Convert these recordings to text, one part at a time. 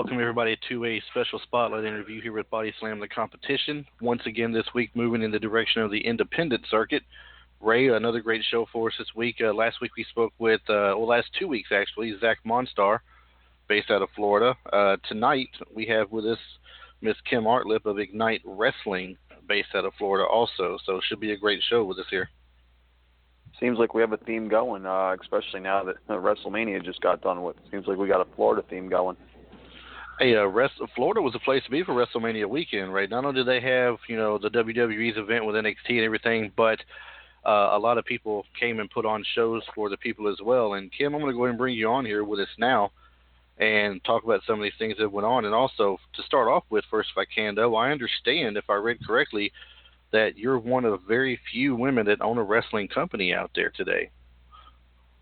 welcome everybody to a special spotlight interview here with Body Slam the Competition. Once again this week moving in the direction of the independent circuit. Ray, another great show for us this week. Last week we spoke with, last 2 weeks actually, Zach Monstar, based out of Florida. Tonight we have with us Miss Kim Artlip of Ignite Wrestling, based out of Florida also. So it should be a great show with us here. Seems like we have a theme going, especially now that WrestleMania just got done with. Seems like we got a Florida theme going. Hey, Florida was a place to be for WrestleMania weekend, right? Not only do they have, the WWE's event with NXT and everything, but a lot of people came and put on shows for the people as well. And Kim, I'm going to go ahead and bring you on here with us now and talk about some of these things that went on. And also, to start off with, first, if I can, though, I understand, if I read correctly, that you're one of very few women that own a wrestling company out there today.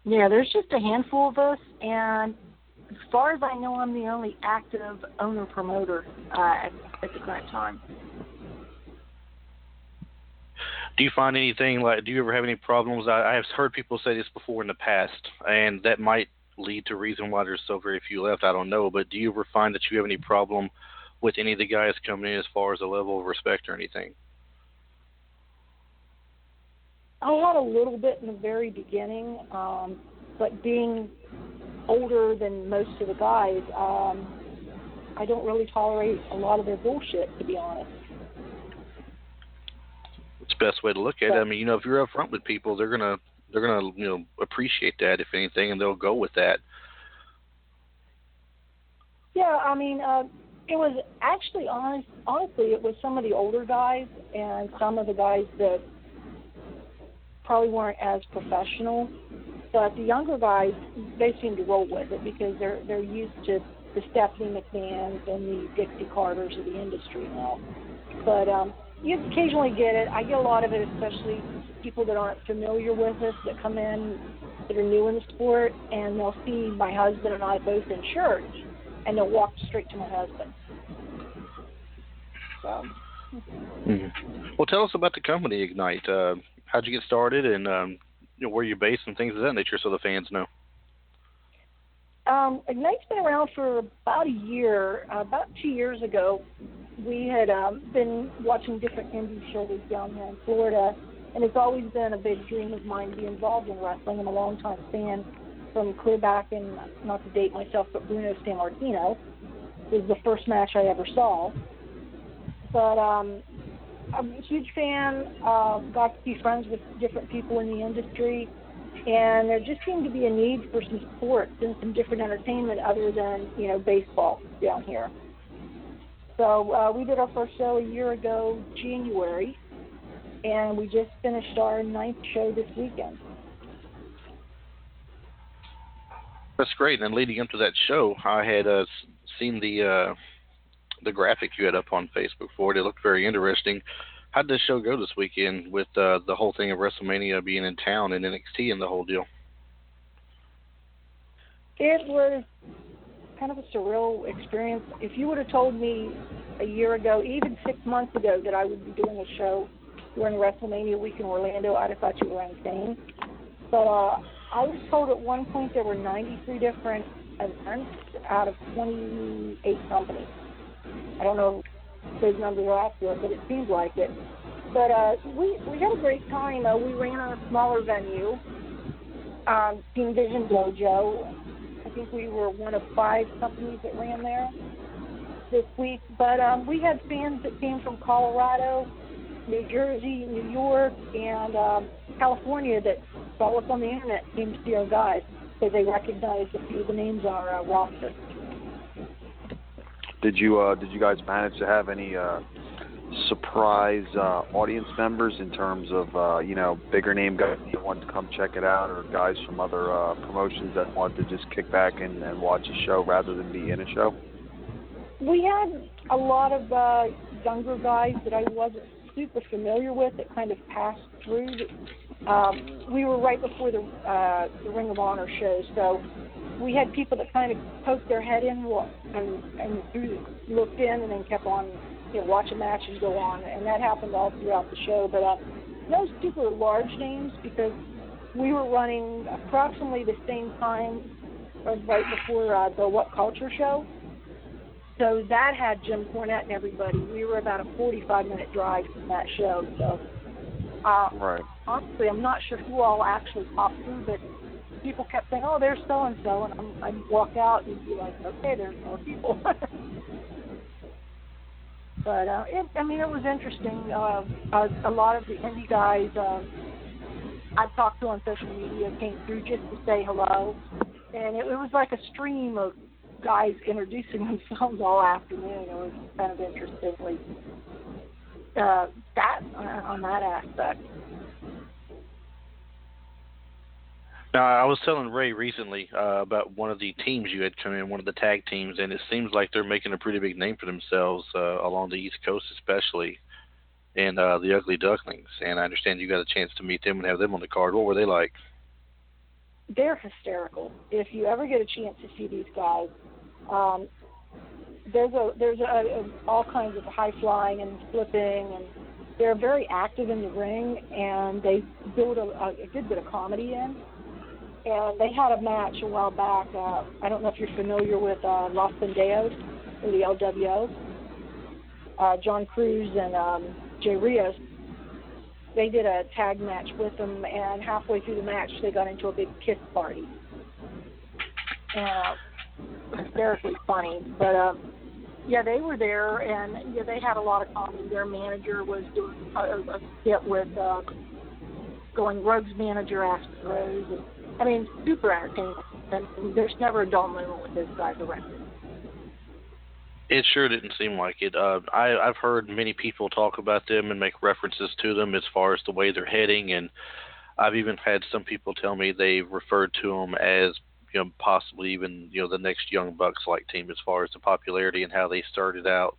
Yeah, there's just a handful of us, and as far as I know, I'm the only active owner-promoter at the current time. Do you find anything, do you ever have any problems? I have heard people say this before in the past, and that might lead to a reason why there's so very few left. I don't know, but do you ever find that you have any problem with any of the guys coming in as far as a level of respect or anything? I had a little bit in the very beginning, but being older than most of the guys, I don't really tolerate a lot of their bullshit, to be honest. It's the best way to look at it. I mean, if you're upfront with people, they're gonna appreciate that, if anything, and they'll go with that. Yeah, I mean, it was actually honestly, it was some of the older guys and some of the guys that probably weren't as professional, but the younger guys, they seem to roll with it because they're used to the Stephanie McMahons and the Dixie Carters of the industry now. But you occasionally get it. I get a lot of it, especially people that aren't familiar with us that come in that are new in the sport, and they'll see my husband and I both in church, and they'll walk straight to my husband. So. Well, tell us about the company Ignite. How'd you get started, and where you're based and things of that nature, so the fans know. Ignite's been around for about a year. About 2 years ago, we had been watching different indie shows down here in Florida, and it's always been a big dream of mine to be involved in wrestling. I'm a longtime fan from clear back in, not to date myself, but Bruno Sammartino was the first match I ever saw. But I'm a huge fan, got to be friends with different people in the industry, and there just seemed to be a need for some sports and some different entertainment other than, baseball down here. So we did our first show a year ago, January, and we just finished our 9th show this weekend. That's great. And then leading up to that show, I had seen the graphic you had up on Facebook for it. It looked very interesting. How did the show go this weekend with the whole thing of WrestleMania being in town and NXT and the whole deal? It was kind of a surreal experience. If you would have told me a year ago, even 6 months ago, that I would be doing a show during WrestleMania week in Orlando, I'd have thought you were insane. But I was told at one point there were 93 different events out of 28 companies. I don't know if those numbers are accurate, but it seems like it. But we had a great time. We ran a smaller venue, Team Vision Dojo. I think we were one of 5 companies that ran there this week. But we had fans that came from Colorado, New Jersey, New York, and California that saw us on the internet, came to see our guys because they recognized a few of the names on our roster. Did you guys manage to have any surprise audience members in terms of bigger name guys that wanted to come check it out, or guys from other promotions that wanted to just kick back and watch a show rather than be in a show? We had a lot of younger guys that I wasn't super familiar with that kind of passed through. We were right before the Ring of Honor show, so we had people that kind of poked their head in and looked in and then kept on, watch a match and go on, and that happened all throughout the show. But no super large names because we were running approximately the same time right before the What Culture show. So that had Jim Cornette and everybody. We were about a 45-minute drive from that show. So right. honestly, I'm not sure who all actually popped through, but people kept saying, "Oh, there's so and so," and I'd walk out and be like, "Okay, there's more people." But it was interesting. A lot of the indie guys I've talked to on social media came through just to say hello, and it was like a stream of guys introducing themselves all afternoon. It was kind of interestingly that on that aspect. Now, I was telling Ray recently about one of the teams you had come in, one of the tag teams, and it seems like they're making a pretty big name for themselves along the East Coast, especially, and the Ugly Ducklings. And I understand you got a chance to meet them and have them on the card. What were they like? They're hysterical. If you ever get a chance to see these guys, there's all kinds of high flying and flipping, and they're very active in the ring, and they build a good bit of comedy in. And they had a match a while back. I don't know if you're familiar with Los Pendeos or the LWO. John Cruz and Jay Rios. They did a tag match with them, and halfway through the match, they got into a big kiss party. Hysterically funny. But, yeah, they were there, and yeah, they had a lot of comedy. Their manager was doing a skit with going Rogue's manager after Rose. And, super entertaining. And there's never a dull moment with those guys around. It sure didn't seem like it. I've heard many people talk about them and make references to them as far as the way they're heading, and I've even had some people tell me they've referred to them as, possibly even, the next Young Bucks-like team as far as the popularity and how they started out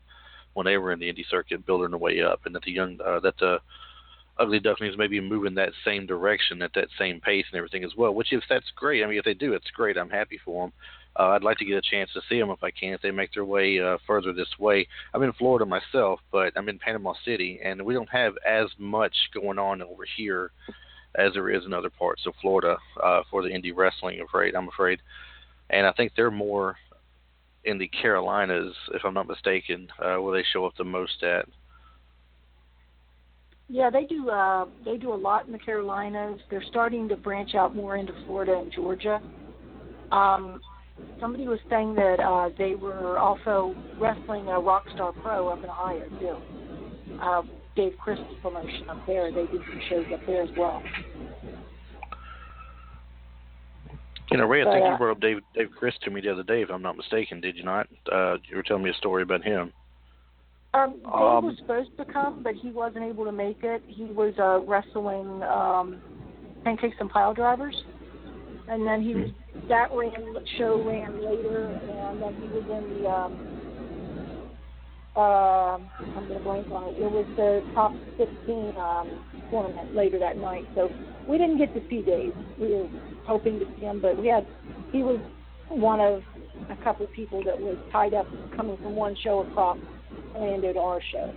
when they were in the indie circuit, building their way up, and that the Ugly Ducklings may be moving that same direction at that same pace and everything as well, which if that's great, if they do, it's great. I'm happy for them. I'd like to get a chance to see them if I can, if they make their way further this way. I'm in Florida myself, but I'm in Panama City, and we don't have as much going on over here as there is in other parts of Florida for the indie wrestling, I'm afraid. And I think they're more in the Carolinas, if I'm not mistaken, where they show up the most at. Yeah, they do a lot in the Carolinas. They're starting to branch out more into Florida and Georgia. Somebody was saying that they were also wrestling a Rockstar Pro up in Ohio, too. Dave Christ's promotion up there. They did some shows up there as well. Ray, I think you brought up Dave Chris to me the other day, if I'm not mistaken, did you not? You were telling me a story about him. Dave was supposed to come, but he wasn't able to make it. He was wrestling Pancakes and Pile Drivers, and then that show ran later, and then he was in the I'm going to blank on it. It was the top 16 tournament later that night, so we didn't get to see Dave. We were hoping to see him, but he was one of a couple of people that was tied up coming from one show across Orlando to our show.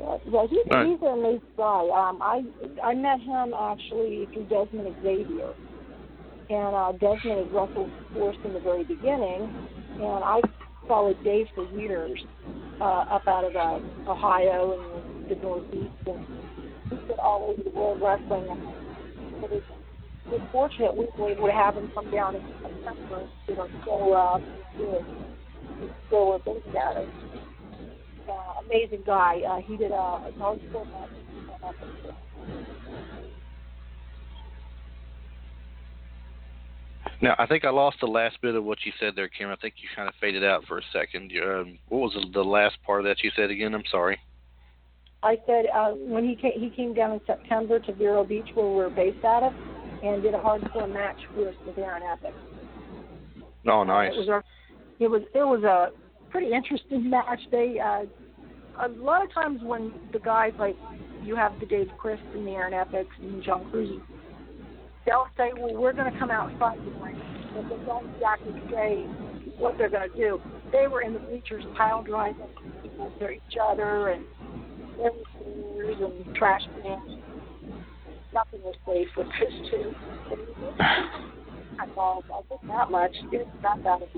But he's an amazing guy. I met him actually through Desmond Xavier, and Desmond has wrestled for us in the very beginning, and I followed Dave for years up out of Ohio and the Northeast, and he's been all over the world wrestling. And it's fortunate we were able to have him come down in September, go with those guys. Amazing guy. He did a hardcore match. Now, I think I lost the last bit of what you said there, Kim. I think you kind of faded out for a second. What was the last part of that you said again? I'm sorry. I said when he came down in September to Vero Beach, where we're based out of, and did a hardcore match for us with Aaron Epic. Oh, nice. It was a pretty interesting match. They a lot of times when the guys, like you have the Dave Chris and the Aaron Epics and John Cruz, they'll say, well, we're going to come out and fight the ring, but they don't exactly say what they're going to do. They were in the bleachers pile driving people to each other and everything and trash cans. Nothing was safe with those two. involved. I think that much. It's not that of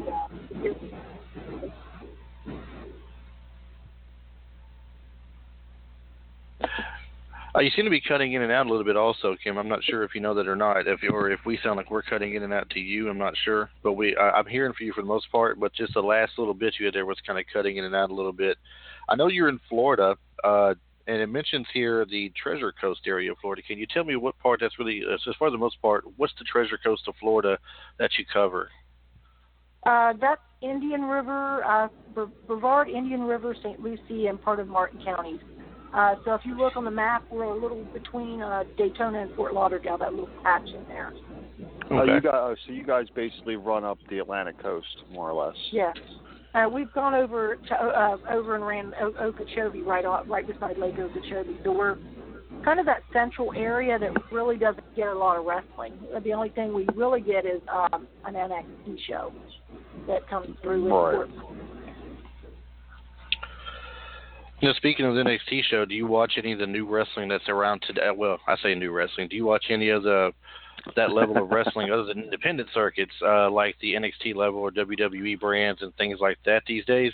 You seem to be cutting in and out a little bit also, Kim. I'm not sure if you know that or not, if we sound like we're cutting in and out to you. I'm not sure. But I'm hearing for you for the most part, but just the last little bit you had there was kind of cutting in and out a little bit. I know you're in Florida, and it mentions here the Treasure Coast area of Florida. Can you tell me what part that's really, as far as the most part, what's the Treasure Coast of Florida that you cover? That's Indian River, Brevard, Indian River, St. Lucie, and part of Martin counties. So if you look on the map, we're a little between Daytona and Fort Lauderdale, that little patch in there. Okay. So you guys basically run up the Atlantic coast, more or less. Yeah. We've gone over and ran Okeechobee right beside Lake Okeechobee. So we're kind of that central area that really doesn't get a lot of wrestling. The only thing we really get is an NXT show that comes through. Right. Now, speaking of the NXT show, do you watch any of the new wrestling that's around today? Well, I say new wrestling. Do you watch any of that level of wrestling other than independent circuits, like the NXT level or WWE brands and things like that these days?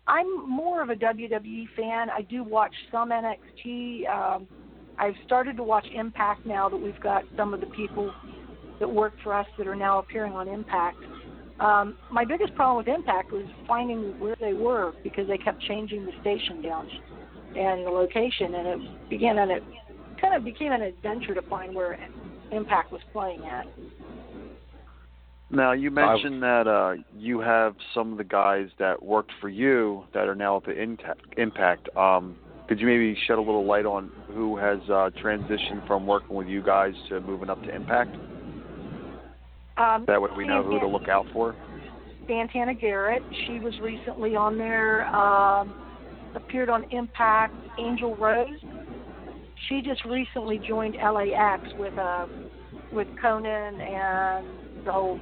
I'm more of a WWE fan. I do watch some NXT. I've started to watch Impact now that we've got some of the people that work for us that are now appearing on Impact. My biggest problem with Impact was finding where they were because they kept changing the station down and the location, and it kind of became an adventure to find where Impact was playing at. Now, you mentioned that you have some of the guys that worked for you that are now at Impact. Could you maybe shed a little light on who has transitioned from working with you guys to moving up to Impact? That way we know who to look out for. Santana Garrett, she was recently on there, appeared on Impact. Angel Rose, she just recently joined LAX with Conan and the whole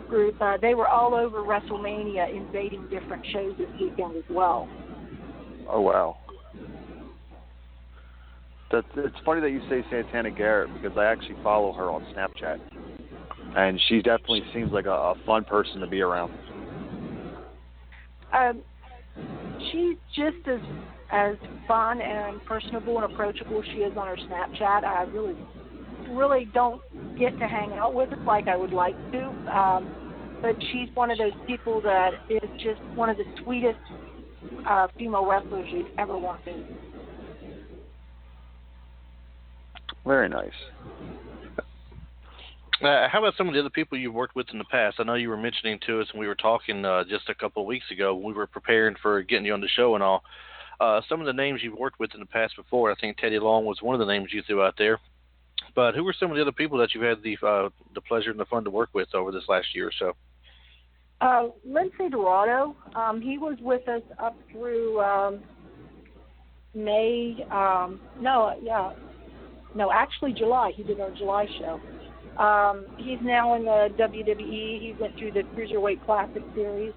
group. They were all over WrestleMania invading different shows this weekend as well. Oh, wow. It's funny that you say Santana Garrett because I actually follow her on Snapchat. And she definitely seems like a fun person to be around. She's just as fun and personable and approachable as she is on her Snapchat. I really don't get to hang out with her like I would like to. But she's one of those people that is just one of the sweetest female wrestlers you'd ever want to. Very nice. How about some of the other people you've worked with in the past? I know you were mentioning to us when we were talking just a couple of weeks ago when we were preparing for getting you on the show and all. Some of the names you've worked with in the past before, I think Teddy Long was one of the names you threw out there. But who were some of the other people that you've had the pleasure and the fun to work with over this last year or so? Lindsay Dorado, he was with us up through May. Actually July. He did our July show. He's now in the WWE. He went through the Cruiserweight Classic Series.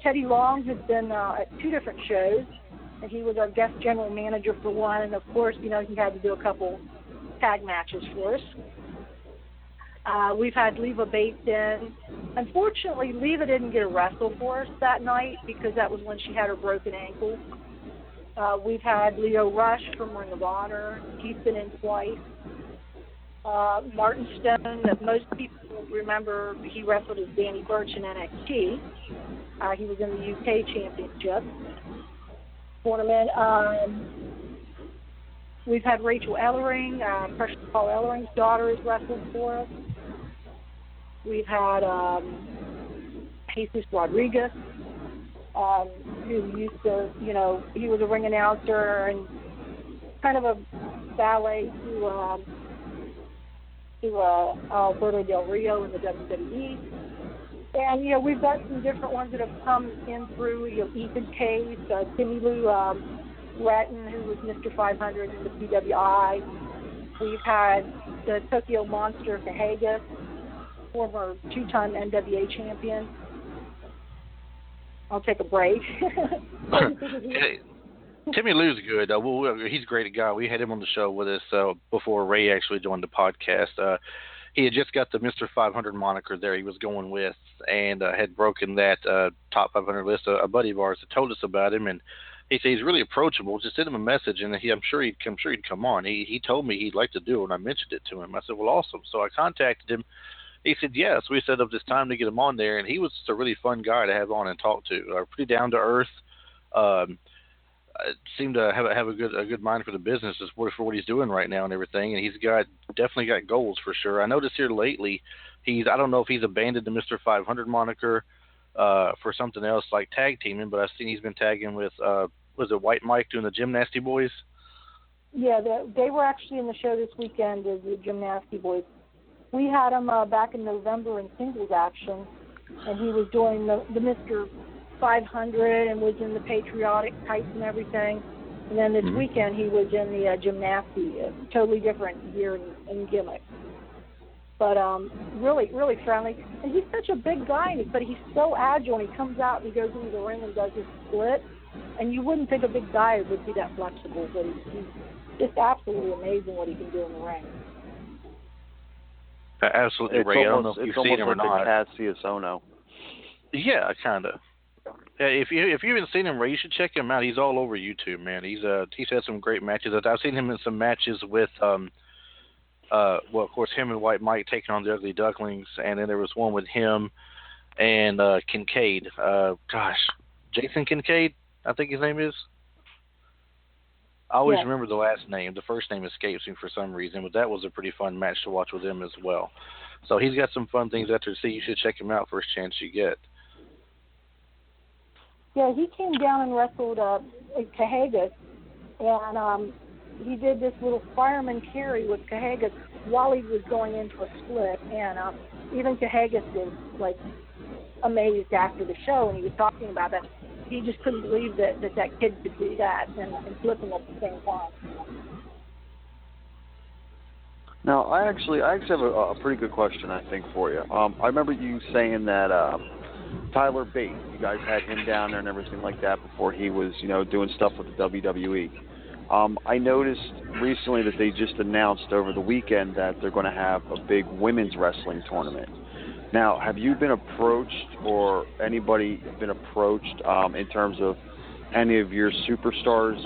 Teddy Long has been at two different shows, and he was our guest general manager for one. And, of course, he had to do a couple tag matches for us. We've had Leva Bates in. Unfortunately, Leva didn't get a wrestle for us that night because that was when she had her broken ankle. We've had Leo Rush from Ring of Honor. He's been in twice. Martin Stone, that most people remember, he wrestled as Danny Burch in NXT. He was in the UK Championship tournament. We've had Rachel Ellering, Precious Paul Ellering's daughter has wrestled for us. We've had Jesus Rodriguez, who used to, he was a ring announcer and kind of a valet to Alberto Del Rio in the WWE. And, we've got some different ones that have come in through, Ethan Case, Timmy Lou Ratton, who was Mr. 500 in the PWI. We've had the Tokyo Monster Cahagas, former two-time NWA champion. I'll take a break. Timmy Lou's good. He's a great guy. We had him on the show with us before Ray actually joined the podcast. he had just got the Mr. 500 moniker there he was going with, and had broken that top 500 list. A buddy of ours had told us about him, and he said he's really approachable. Just send him a message, and I'm sure he'd come on. He told me he'd like to do it, and I mentioned it to him. I said, well, awesome. So I contacted him. He said, yes. We set up this time to get him on there, and he was just a really fun guy to have on and talk to. Pretty down to earth. Seemed to have a good mind for the business for what he's doing right now and everything. And he's definitely got goals for sure. I noticed here lately, I don't know if he's abandoned the Mr. 500 moniker for something else like tag teaming, but I've seen he's been tagging with was it White Mike doing the Gymnasty Boys? Yeah, they were actually in the show this weekend as the Gymnasty Boys. We had him back in November in singles action, and he was doing the Mr. 500 and was in the patriotic tights and everything. And then this weekend he was in the gymnasty, totally different gear and gimmick. But really, really friendly. And he's such a big guy, but he's so agile. And he comes out and he goes into the ring and does his split. And you wouldn't think a big guy would be that flexible, but he's just absolutely amazing what he can do in the ring. Absolutely, Ray. I don't know if you've seen him or not. Cassius Ono. Yeah, kind of. If you haven't seen him, Ray, you should check him out. He's all over YouTube, man. He's had some great matches. I've seen him in some matches with of course, him and White Mike taking on the Ugly Ducklings, and then there was one with him and Kincaid. Jason Kincaid, I think his name is. I always remember the last name. The first name escapes me for some reason, but that was a pretty fun match to watch with him as well. So he's got some fun things out there to see. You should check him out first chance you get. Yeah, he came down and wrestled at Cahagas, and he did this little fireman carry with Cahagas while he was going into a split, and even Cahagas was, like, amazed after the show, and he was talking about that. He just couldn't believe that kid could do that and flip him at the same time. Now, I actually have a pretty good question, I think, for you. I remember you saying that Tyler Bate, you guys had him down there and everything like that before he was, doing stuff with the WWE. I noticed recently that they just announced over the weekend that they're going to have a big women's wrestling tournament. Now, have you been approached or anybody been approached in terms of any of your superstars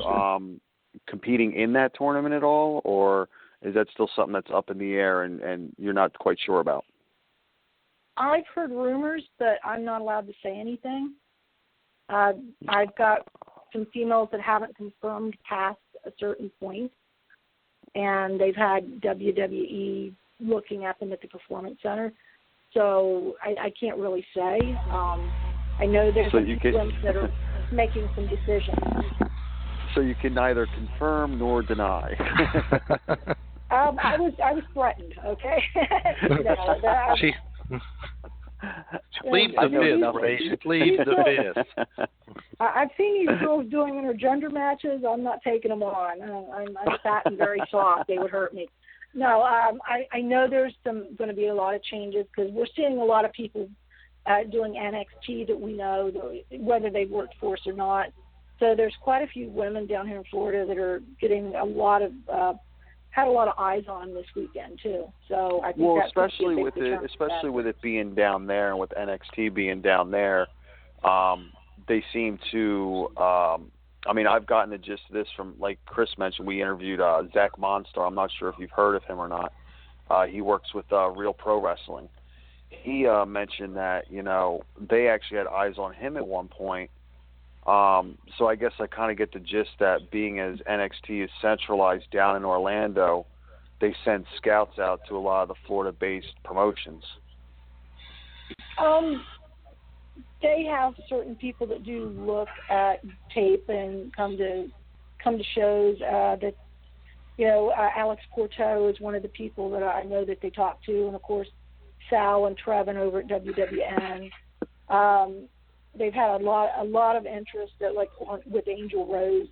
competing in that tournament at all, or is that still something that's up in the air and you're not quite sure about? I've heard rumors, but I'm not allowed to say anything. I've got some females that haven't confirmed past a certain point, and they've had WWE looking at them at the Performance Center. So I can't really say. I know there's some people that are making some decisions. So you can neither confirm nor deny. I was threatened. Okay. She pleads the fifth, Ray. She pleads the fifth. I've seen these girls doing intergender matches. I'm not taking them on. I'm fat and very soft. They would hurt me. No, I know there's going to be a lot of changes because we're seeing a lot of people doing NXT that we know, whether they've worked for us or not. So there's quite a few women down here in Florida that are getting had a lot of eyes on this weekend too. So I think especially with it being down there and with NXT being down there, they seem to. I've gotten the gist of this from, like Chris mentioned, we interviewed Zach Monstar. I'm not sure if you've heard of him or not. He works with Real Pro Wrestling. He mentioned that, they actually had eyes on him at one point. So I guess I kind of get the gist that being as NXT is centralized down in Orlando, they send scouts out to a lot of the Florida-based promotions. They have certain people that do look at tape and come to shows. Alex Porto is one of the people that I know that they talk to, and of course Sal and Trevin over at WWN. They've had a lot of interest with Angel Rose.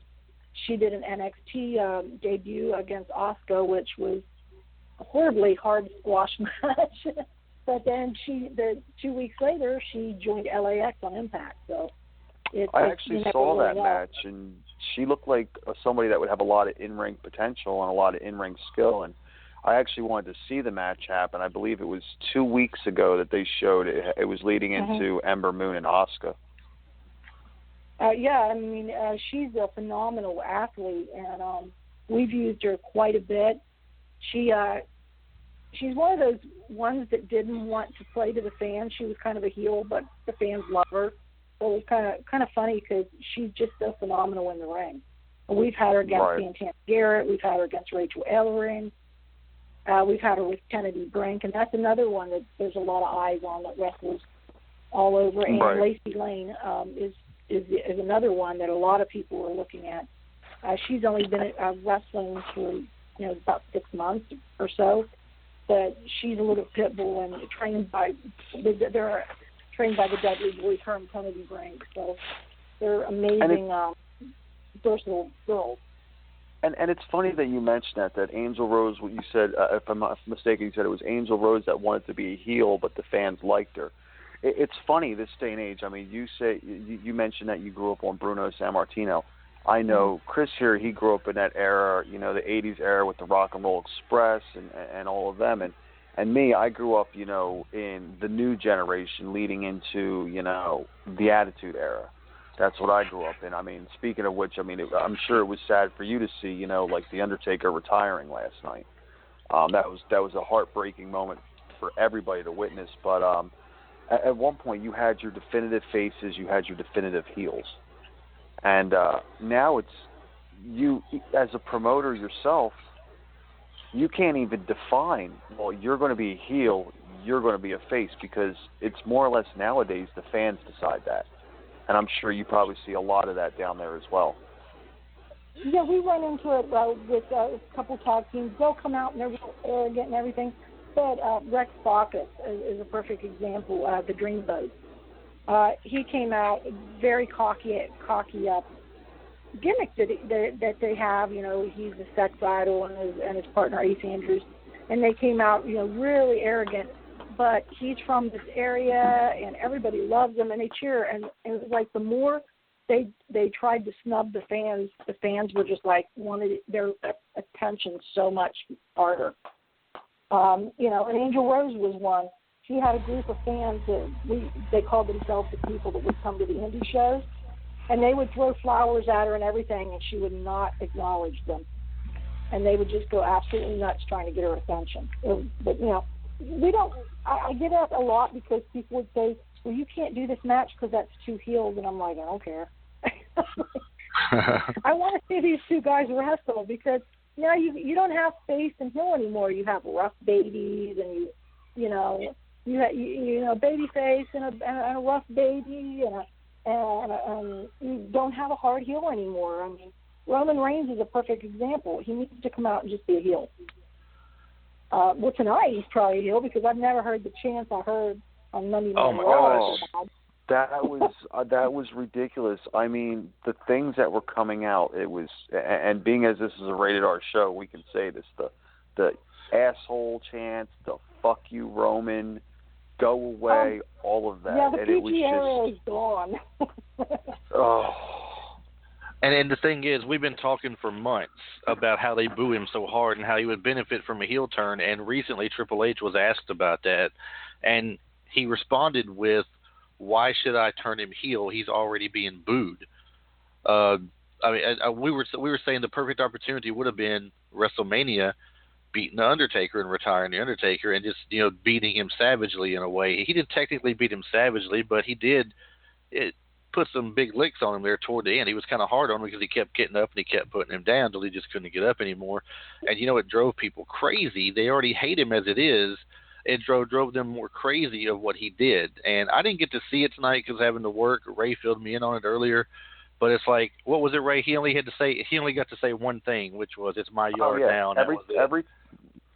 She did an NXT debut against Asuka, which was a horribly hard squash match. But then 2 weeks later, she joined LAX on Impact. So I actually saw that match, and she looked like somebody that would have a lot of in-ring potential and a lot of in-ring skill. And I actually wanted to see the match happen. I believe it was 2 weeks ago that they showed it. It was leading into Ember Moon and Asuka. Yeah, I mean, she's a phenomenal athlete, and we've used her quite a bit. She's one of those ones that didn't want to play to the fans. She was kind of a heel, but the fans love her. So it was kind of funny because she's just so phenomenal in the ring. We've had her against Santana Garrett. We've had her against Rachel Ellering. We've had her with Kennedy Brink, and that's another one that there's a lot of eyes on that wrestles all over. And Lacey Lane is another one that a lot of people are looking at. She's only been wrestling for about 6 months or so, but she's a little pit bull and they're trained by the Dudley Boys, her and Kennedy Brink. So they're amazing, versatile girls. And it's funny that you mentioned that Angel Rose, what you said, if I'm not mistaken, you said it was Angel Rose that wanted to be a heel, but the fans liked her. It's funny this day and age. I mean, you mentioned that you grew up on Bruno Sammartino. I know Chris here, he grew up in that era, the 80s era with the Rock and Roll Express and all of them. And me, I grew up, in the new generation leading into, the Attitude Era. That's what I grew up in. I mean, speaking of which, I'm sure it was sad for you to see, like The Undertaker retiring last night. That was a heartbreaking moment for everybody to witness. But at one point, you had your definitive faces, you had your definitive heels, and now it's you as a promoter yourself. You can't even define. Well, you're going to be a heel, you're going to be a face, because it's more or less nowadays the fans decide that. And I'm sure you probably see a lot of that down there as well. Yeah, we run into it with a couple tag teams. They'll come out and they're real arrogant and everything. But Rex Bacchus is a perfect example. The Dreamboat. He came out very cocky gimmick that they have. He's a sex idol and his partner Ace Andrews, and they came out really arrogant. But he's from this area, and everybody loves him, and they cheer. And it was like the more they tried to snub the fans were just like wanted their attention so much harder. And Angel Rose was one. She had a group of fans that they called themselves the people that would come to the indie shows, and they would throw flowers at her and everything, and she would not acknowledge them. And they would just go absolutely nuts trying to get her attention. But we don't. I get that a lot because people would say, "Well, you can't do this match because that's two heels," and I'm like, I don't care. I want to see these two guys wrestle because now you don't have face and heel anymore. You have rough babies, and you have baby face and a rough baby, and you don't have a hard heel anymore. I mean, Roman Reigns is a perfect example. He needs to come out and just be a heel. Well, tonight he's probably a heel because I've never heard the chants I heard on Monday Night Raw. That was ridiculous. I mean, the things that were coming out, it was, and being as this is a rated R show, we can say this: the asshole chants, the fuck you Roman, go away, all of that. Yeah, the and PG it was era is gone. And the thing is, we've been talking for months about how they boo him so hard and how he would benefit from a heel turn. And recently Triple H was asked about that, and he responded with, "Why should I turn him heel? He's already being booed." We were saying the perfect opportunity would have been WrestleMania, beating the Undertaker and retiring the Undertaker, and just beating him savagely in a way. He didn't technically beat him savagely, but he did. It put some big licks on him there toward the end. He was kind of hard on him because he kept getting up and he kept putting him down until he just couldn't get up anymore. And it drove people crazy. They already hate him as it is. It drove them more crazy of what he did. And I didn't get to see it tonight because having to work. Ray filled me in on it earlier. But it's like, what was it, Ray? He only got to say one thing, which was, "It's my yard now."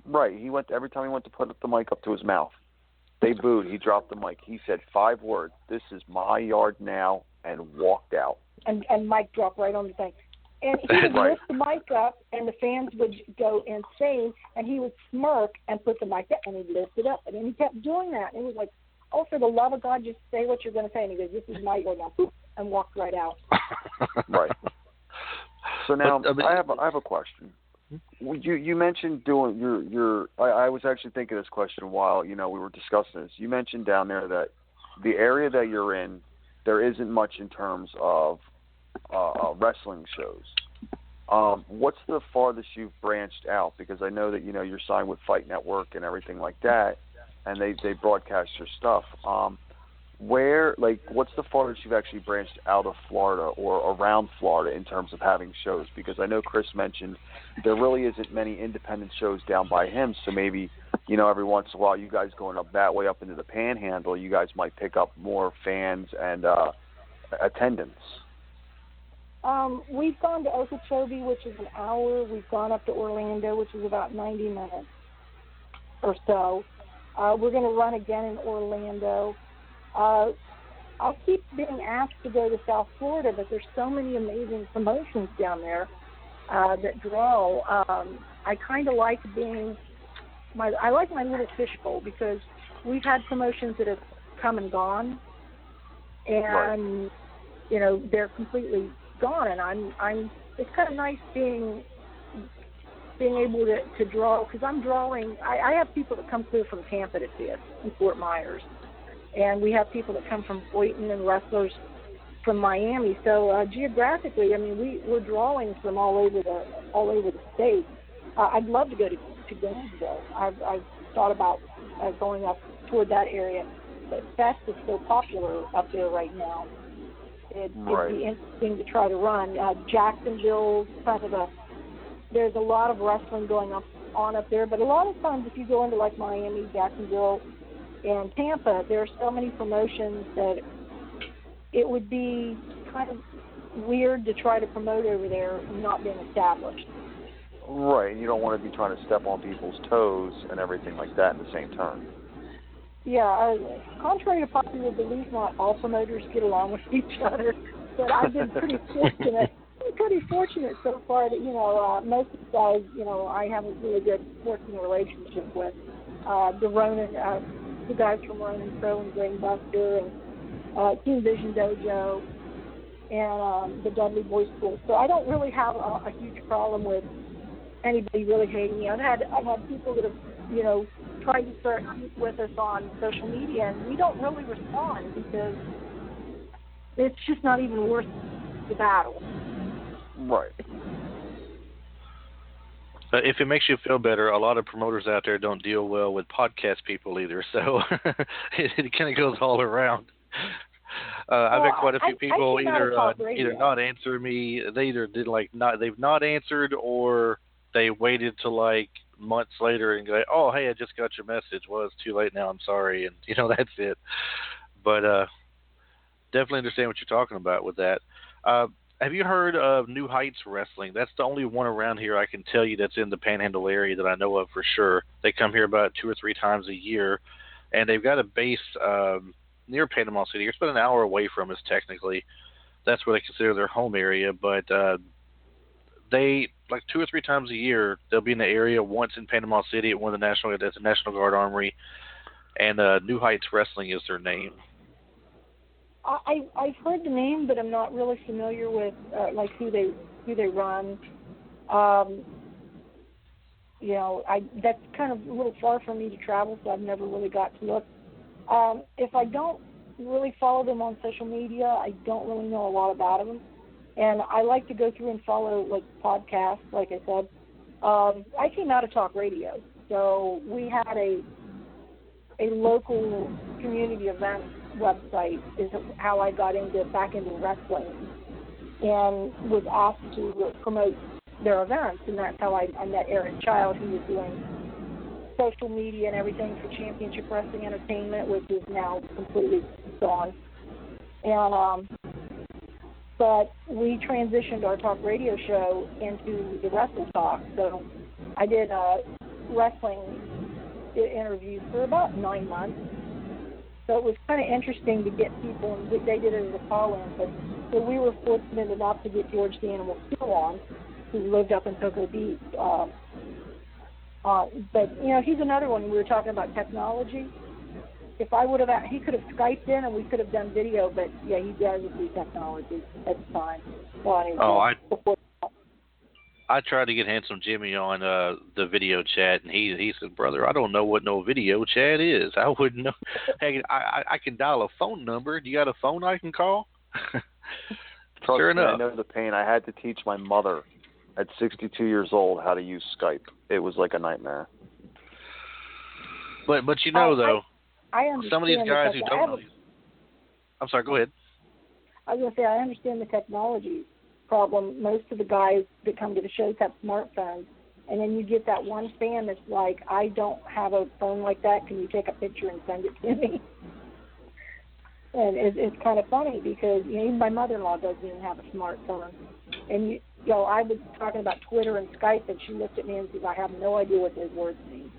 Right. Every time he went to put the mic up to his mouth, they booed. He dropped the mic. He said 5 words: "This is my yard now," and walked out. And mic dropped right on the thing. And he would lift the mic up, and the fans would go insane, and he would smirk and put the mic up, and he'd lift it up. And then he kept doing that. And it was like, "Oh, for the love of God, just say what you're going to say." And he goes, "This is my yard now," and walked right out. Right. So now I have a question. You mentioned doing your. I was actually thinking this question while we were discussing this. You mentioned down there that the area that you're in, there isn't much in terms of wrestling shows. What's the farthest you've branched out? Because I know that you're signed with Fight Network and everything like that, and they broadcast your stuff. What's the farthest you've actually branched out of Florida or around Florida in terms of having shows? Because I know Chris mentioned there really isn't many independent shows down by him, so maybe, every once in a while you guys going up that way up into the Panhandle, you guys might pick up more fans and attendance. We've gone to Okeechobee, which is an hour. We've gone up to Orlando, which is about 90 minutes or so. We're going to run again in Orlando. I keep being asked to go to South Florida, but there's so many amazing promotions down there that draw. I kind of like I like my little fishbowl because we've had promotions that have come and gone, and they're completely gone. And it's kind of nice being able to draw, because I'm drawing. I have people that come through from Tampa to see us in Fort Myers. And we have people that come from Boynton and wrestlers from Miami. So geographically, we're drawing from all over the state. I'd love to go to Gainesville. I've thought about going up toward that area, but Fest is so popular up there right now. It'd be interesting to try to run. Jacksonville, there's a lot of wrestling going on up there, but a lot of times if you go into like Miami, Jacksonville, and Tampa, there are so many promotions that it would be kind of weird to try to promote over there not being established. Right, and you don't want to be trying to step on people's toes and everything like that in the same time. Yeah, contrary to popular belief, not all promoters get along with each other, but I've been pretty fortunate so far that, most of the guys, I have a really good working relationship with. The guys from Ronin Pro and Brainbuster and Team Vision Dojo and the Dudley Boys School. So I don't really have a huge problem with anybody really hating me. I've had people that have, tried to start with us on social media, and we don't really respond because it's just not even worth the battle. Right. If it makes you feel better, a lot of promoters out there don't deal well with podcast people either, so it kind of goes all around. I've had quite a few people either not answer me. They either they've not answered, or they waited till like months later and go, "Oh, hey, I just got your message. Well, it's too late now. I'm sorry," and that's it. But definitely understand what you're talking about with that. Have you heard of New Heights Wrestling? That's the only one around here I can tell you that's in the Panhandle area that I know of for sure. They come here about 2 or 3 times a year, and they've got a base near Panama City. It's about an hour away from us technically. That's where they consider their home area, but they, like 2 or 3 times a year, they'll be in the area, once in Panama City at one of the that's the National Guard Armory, and New Heights Wrestling is their name. I've heard the name, but I'm not really familiar with who they run. That's kind of a little far for me to travel, so I've never really got to look. If I don't really follow them on social media, I don't really know a lot about them, and I like to go through and follow podcasts. Like I said, I came out of talk radio, so we had a local community event website is how I got back into wrestling, and was asked to promote their events, and that's how I met Aaron Child, who was doing social media and everything for Championship Wrestling Entertainment, which is now completely gone. And but we transitioned our talk radio show into the Wrestle Talk, so I did wrestling interviews for about 9 months. So it was kind of interesting to get people, and they did it as a call-in. But so we were fortunate enough to get George the Animal Steel on, who lived up in Cocoa Beach. But he's another one. We were talking about technology. If I would have, he could have Skyped in and we could have done video. But yeah, he doesn't do technology at the time. Well, anyway, I tried to get Handsome Jimmy on the video chat, and he said, "Brother, I don't know what no video chat is. I wouldn't know. Hey, I can dial a phone number. Do you got a phone I can call?" Trust Sure me, I enough. know the pain. I had to teach my mother at 62 years old how to use Skype. It was like a nightmare. But you know though, I understand some of these guys who the don't. I'm sorry. Go ahead. I was going to say, I understand the technology problem. Most of the guys that come to the shows have smartphones, and then you get that one fan that's like, I don't have a phone like that. Can you take a picture and send it to me? And it's kind of funny because even my mother-in-law doesn't even have a smartphone. And, I was talking about Twitter and Skype, and she looked at me and said, I have no idea what those words mean.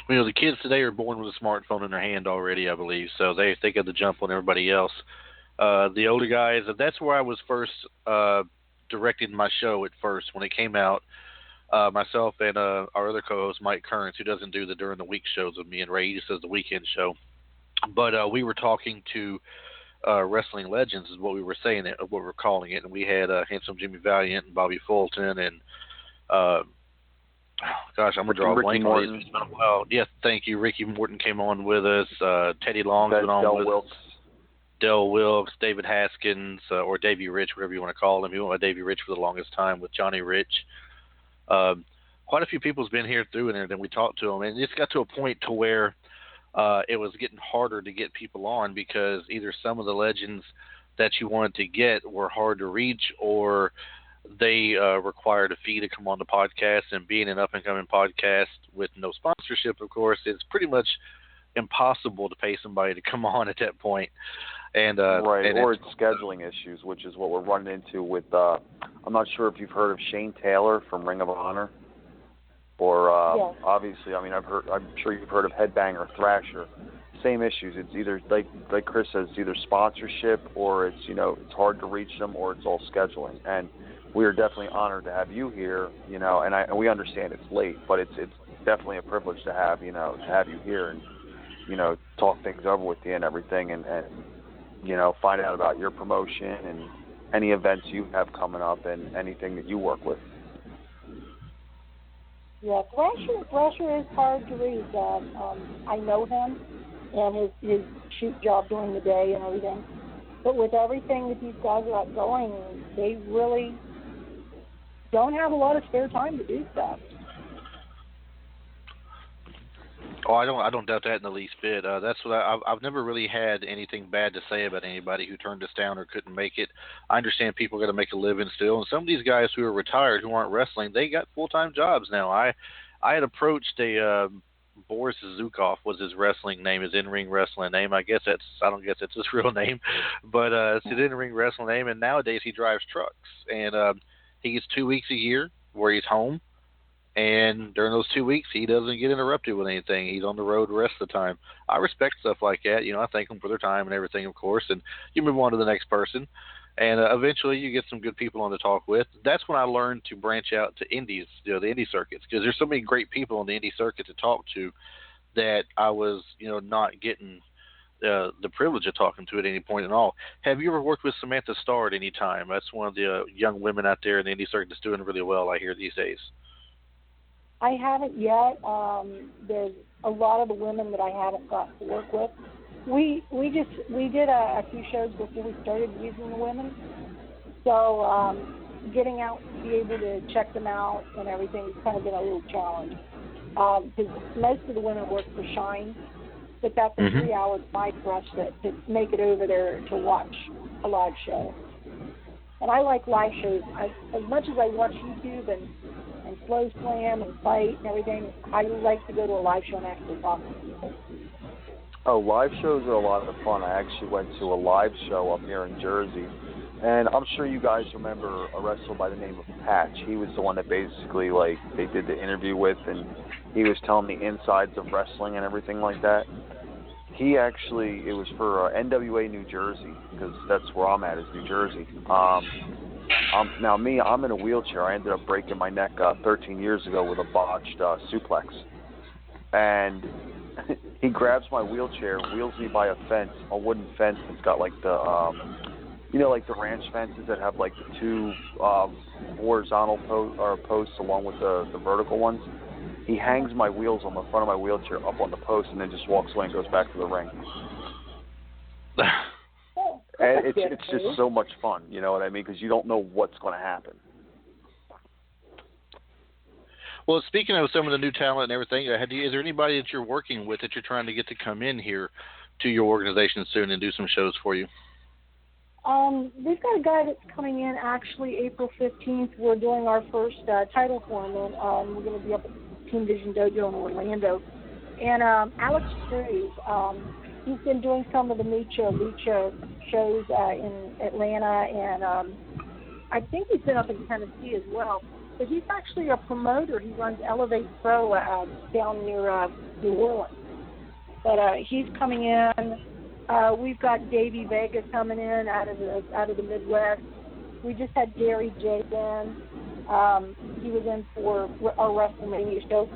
The kids today are born with a smartphone in their hand already, I believe, so they got the jump on everybody else. The older guys, that's where I was first directing my show at first when it came out. Myself and our other co-host, Mike Kearns, who doesn't do the during the week shows with me and Ray, he just does the weekend show. But we were talking to wrestling legends, is what we were saying, what we were calling it, and we had Handsome Jimmy Valiant and Bobby Fulton and gosh, I'm gonna draw a blank on these. It's been a while. Yes, thank you. Ricky Morton came on with us. Teddy Long's been on with us. Del Wilkes, David Haskins, or Davey Rich, whatever you want to call him. He went by Davey Rich for the longest time with Johnny Rich. Quite a few people's been here through and everything. We talked to them, and it's got to a point to where it was getting harder to get people on because either some of the legends that you wanted to get were hard to reach, or they required a fee to come on the podcast. And being an up-and-coming podcast with no sponsorship, of course, it's pretty much impossible to pay somebody to come on at that point. And right, and or it's scheduling issues, which is what we're running into with. I'm not sure if you've heard of Shane Taylor from Ring of Honor, or Yes. obviously, I'm sure you've heard of Headbanger Thrasher. Same issues. It's either like Chris says, it's either sponsorship or it's it's hard to reach them, or it's all scheduling. And we are definitely honored to have you here. And we understand it's late, but it's definitely a privilege to have you here and talk things over with you and everything, and find out about your promotion and any events you have coming up and anything that you work with. Yeah, Thrasher is hard to read. I know him and his shoot job during the day and everything. But with everything that these guys got going, they really don't have a lot of spare time to do stuff. Oh, I don't doubt that in the least bit. That's what I've never really had anything bad to say about anybody who turned us down or couldn't make it. I understand people got to make a living still, and some of these guys who are retired who aren't wrestling, they got full-time jobs now. I had approached Boris Zukov was his wrestling name, his in-ring wrestling name. I don't guess that's his real name, but it's his in-ring wrestling name. And nowadays he drives trucks, and he gets 2 weeks a year where he's home. And during those 2 weeks, he doesn't get interrupted with anything. He's on the road the rest of the time. I respect stuff like that. I thank them for their time and everything, of course. And you move on to the next person. And eventually you get some good people on to talk with. That's when I learned to branch out to indies, the indie circuits, because there's so many great people on the indie circuit to talk to that I was, not getting the privilege of talking to at any point at all. Have you ever worked with Samantha Starr at any time? That's one of the young women out there in the indie circuit that's doing really well, I hear, these days. I haven't yet. There's a lot of the women that I haven't got to work with. We did a few shows before we started using the women. So getting out to be able to check them out and everything has kind of been a little challenge. Because most of the women work for Shine, but that's a 3-hour bike for us to make it over there to watch a live show. And I like live shows. As much as I watch YouTube and Slow Slam and Fight and everything, I like to go to a live show and actually talk to people. Oh, live shows are a lot of fun. I actually went to a live show up here in Jersey, and I'm sure you guys remember a wrestler by the name of Patch. He was the one that basically, they did the interview with, and he was telling the insides of wrestling and everything like that. He actually, it was for NWA New Jersey, because that's where I'm at, is New Jersey. I'm in a wheelchair. I ended up breaking my neck 13 years ago with a botched suplex. And he grabs my wheelchair, wheels me by a fence, a wooden fence that's got you know, like the ranch fences that have like the two horizontal posts along with the vertical ones. He hangs my wheels on the front of my wheelchair up on the post and then just walks away and goes back to the ring. And it's just so much fun, you know what I mean? Because you don't know what's going to happen. Well, speaking of some of the new talent and everything, is there anybody that you're working with that you're trying to get to come in here to your organization soon and do some shows for you? We've got a guy that's coming in actually April 15th. We're doing our first title tournament. We're going to be up at Team Vision Dojo in Orlando. And Alex Cruz, he's been doing some of the Lucha shows in Atlanta, and I think he's been up in Tennessee as well. But he's actually a promoter. He runs Elevate Pro down near New Orleans. But he's coming in. We've got Davey Vega coming in out of the Midwest. We just had Gary J. in. He was in for our WrestleMania show.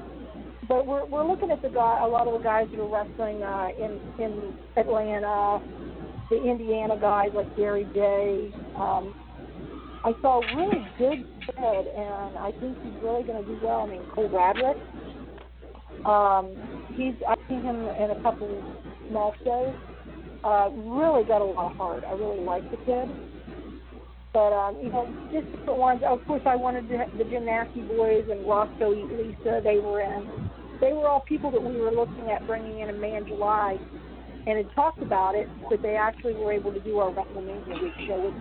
But we're looking at a lot of the guys that are wrestling in Atlanta, the Indiana guys like Gary J. I saw a really good kid, and I think he's really going to do well. I mean, Cole Radrick. I've seen him in a couple small shows. Really got a lot of heart. I really like the kid. But, you know, just different ones. Of course, I wanted the Gymnasty Boys and Roscoe Eat Lisa. They were in. They were all people that we were looking at bringing in Man July and had talked about it, but they actually were able to do our WrestleMania week show.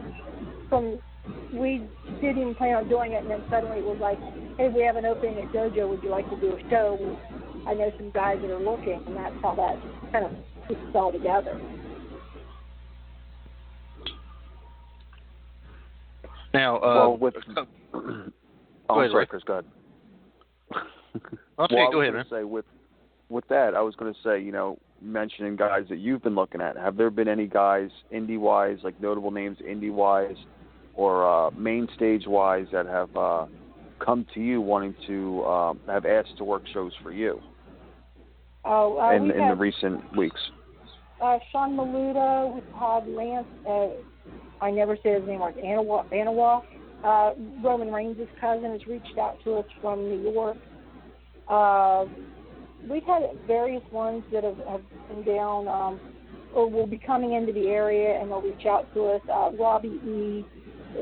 We didn't even plan on doing it, and then suddenly it was like, hey, we have an opening at Dojo. Would you like to do a show? I know some guys that are looking, and that's how that kind of puts it all together. Now, go ahead, Chris, go ahead. Go ahead, man. With that, I was going to say, you know, mentioning guys that you've been looking at, have there been any guys indie-wise, like notable names indie-wise or main stage-wise that have come to you wanting to have asked to work shows for you in the recent weeks? Sean Maluda, we've had Lance, I never say his name right, Anawa. Roman Reigns' cousin has reached out to us from New York. We've had various ones that have been down or will be coming into the area, and they'll reach out to us. Robbie E.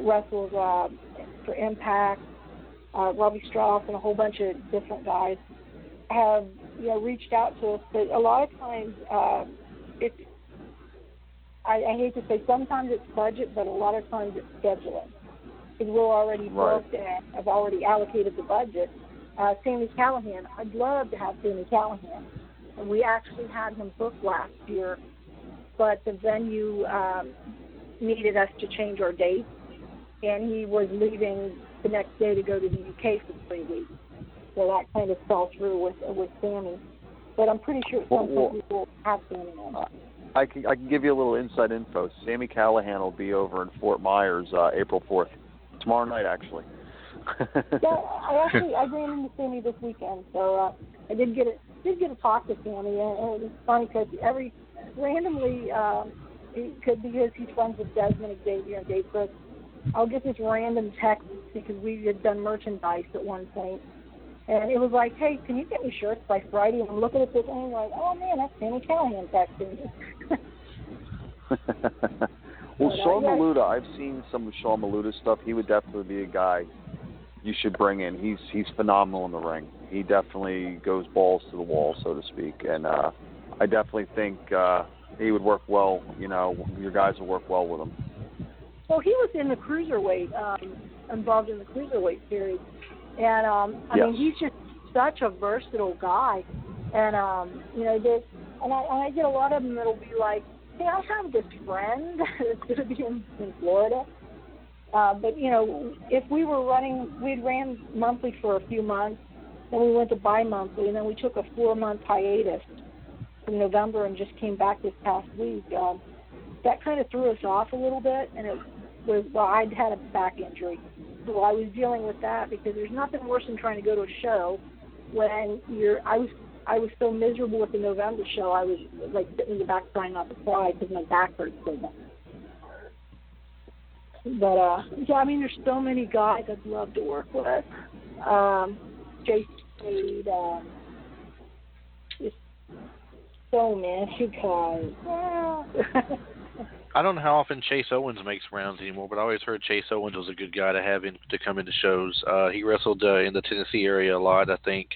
wrestles for Impact. Robbie Strauss and a whole bunch of different guys have reached out to us. But a lot of times it's, I hate to say, sometimes it's budget, but a lot of times it's scheduling. Because we're already booked and I've already allocated the budget. Sami Callihan, I'd love to have Sami Callihan. And we actually had him booked last year, but the venue needed us to change our date, and he was leaving the next day to go to the UK for 3 weeks. So that kind of fell through with Sami. But I'm pretty sure some people will have Sami on. I can give you a little inside info. Sami Callihan will be over in Fort Myers April 4th. Tomorrow night, actually. I ran into Sami this weekend, so I did get a talk to Sami, and it was funny because randomly, because he's friends with Desmond Xavier and Dave Brooks, I'll get this random text because we had done merchandise at one point, and it was like, hey, can you get me shirts by Friday? And I'm looking at this and I'm like, oh man, that's Sami Callihan texting me. Well, Sean Maluda, I've seen some of Sean Maluda's stuff. He would definitely be a guy you should bring in. He's phenomenal in the ring. He definitely goes balls to the wall, so to speak. And I definitely think he would work well. Your guys will work well with him. Well, he was in the cruiserweight, involved in the cruiserweight series. And, I mean, he's just such a versatile guy. And, and I get a lot of them that'll be like, hey, I have this friend that's going to be in Florida. But, if we were we'd ran monthly for a few months, then we went to bi-monthly, and then we took a 4-month hiatus from November and just came back this past week. That kind of threw us off a little bit, and it was, I'd had a back injury. So I was dealing with that because there's nothing worse than trying to go to a show when I was so miserable with the November show. I was like sitting in the back trying not to cry because my back hurt so much. But yeah, I mean, there's so many guys I'd love to work with. Jason Reed, just so many guys. I don't know how often Chase Owens makes rounds anymore, but I always heard Chase Owens was a good guy to have in to come into shows. He wrestled in the Tennessee area a lot. I think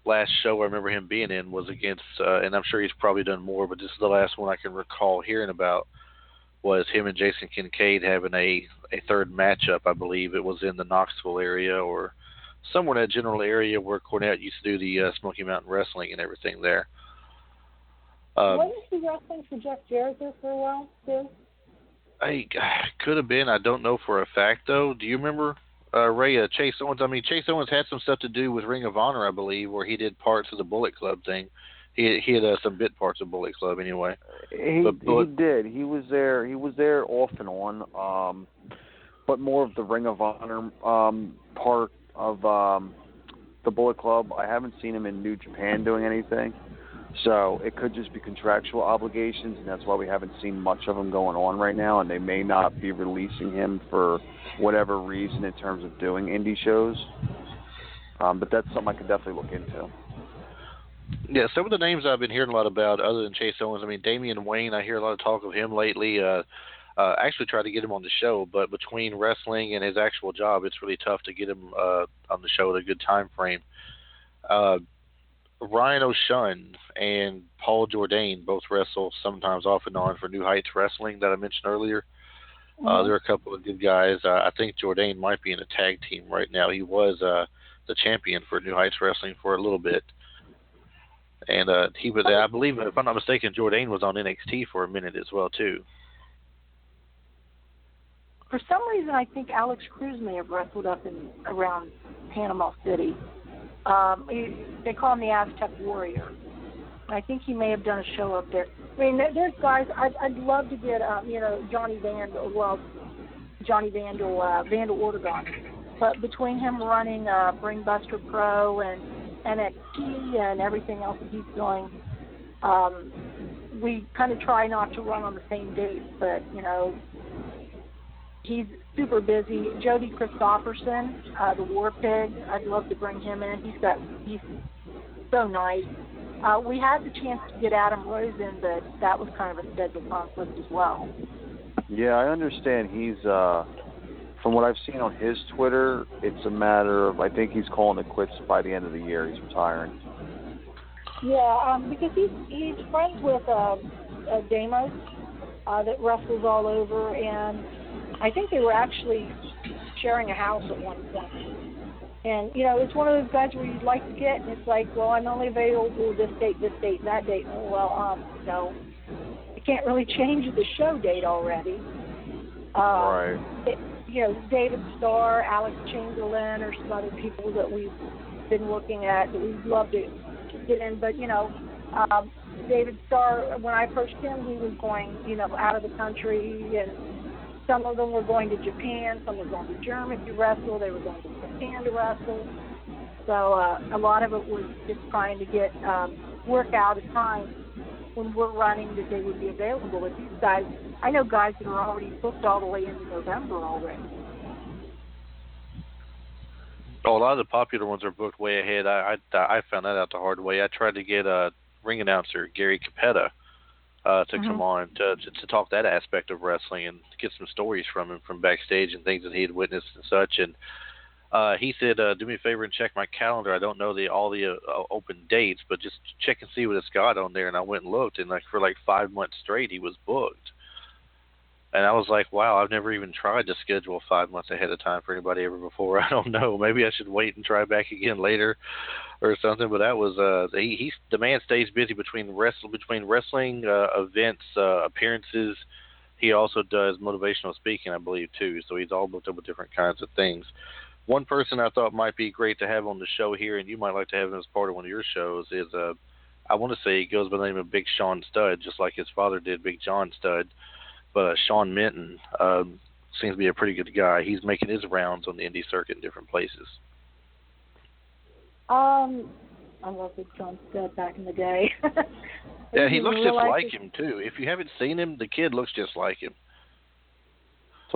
last show I remember him being in was against, and I'm sure he's probably done more, but this is the last one I can recall hearing about, was him and Jason Kincaid having a third matchup. I believe it was in the Knoxville area or somewhere in that general area where Cornette used to do the Smoky Mountain Wrestling and everything there. Wasn't he wrestling for Jeff Jarrett there for a while, too? I could have been. I don't know for a fact, though. Do you remember, Ray, Chase Owens? I mean, Chase Owens had some stuff to do with Ring of Honor, I believe, where he did parts of the Bullet Club thing. He had some bit parts of Bullet Club anyway. He did. He was there. He was there off and on, but more of the Ring of Honor part of the Bullet Club. I haven't seen him in New Japan doing anything. So it could just be contractual obligations, and that's why we haven't seen much of him going on right now, and they may not be releasing him for whatever reason in terms of doing indie shows. But that's something I could definitely look into. Yeah, some of the names I've been hearing a lot about other than Chase Owens, I mean, Damian Wayne, I hear a lot of talk of him lately. Actually tried to get him on the show, but between wrestling and his actual job, it's really tough to get him on the show at a good time frame. Ryan O'Shun and Paul Jourdain both wrestle sometimes off and on for New Heights Wrestling that I mentioned earlier. They're a couple of good guys. I think Jourdain might be in a tag team right now. He was the champion for New Heights Wrestling for a little bit. And he was, I believe, if I'm not mistaken, Jourdain was on NXT for a minute as well, too. For some reason, I think Alex Cruz may have wrestled up in around Panama City. They call him the Aztec Warrior. I think he may have done a show up there. I mean, there's guys. I'd love to get, Johnny Vandal. Well, Johnny Vandal, Vandal Ortegon. But between him running Brainbuster Pro and NXT and everything else that he's doing, we kind of try not to run on the same dates. But he's super busy. Jody Christopherson, the War Pig, I'd love to bring him in. He's so nice. We had the chance to get Adam Rose in, but that was kind of a schedule conflict as well. Yeah, I understand. He's, from what I've seen on his Twitter, it's a matter of, I think he's calling it quits by the end of the year. He's retiring. Yeah, because he's friends with Damos that wrestles all over, and I think they were actually sharing a house at one point. And, it's one of those guys where you'd like to get, and it's like, well, I'm only available this date, that date. Well, no, I can't really change the show date already. Right. David Starr, Alex Chamberlain, or some other people that we've been looking at that we'd love to get in. But, David Starr, when I approached him, he was going, out of the country, and some of them were going to Japan, some were going to Germany to wrestle, they were going to Japan to wrestle. So a lot of it was just trying to get work out a time when we're running that they would be available. With these guys, I know guys that are already booked all the way into November already. Oh, a lot of the popular ones are booked way ahead. I found that out the hard way. I tried to get ring announcer Gary Capetta to come on to talk that aspect of wrestling and get some stories from him from backstage and things that he had witnessed and such. And he said, do me a favor and check my calendar. I don't know all the open dates, but just check and see what it's got on there. And I went and looked, and for 5 months straight, he was booked. And I was like, wow, I've never even tried to schedule 5 months ahead of time for anybody ever before. I don't know. Maybe I should wait and try back again later or something. But that was the man stays busy between wrestling events, appearances. He also does motivational speaking, I believe, too. So he's all booked up with different kinds of things. One person I thought might be great to have on the show here, and you might like to have him as part of one of your shows, is I want to say he goes by the name of Big Sean Studd, just like his father did, Big John Studd. But Sean Minton seems to be a pretty good guy. He's making his rounds on the indie circuit in different places. I love Big John Studd back in the day. Yeah, he looks just like him, too. If you haven't seen him, the kid looks just like him.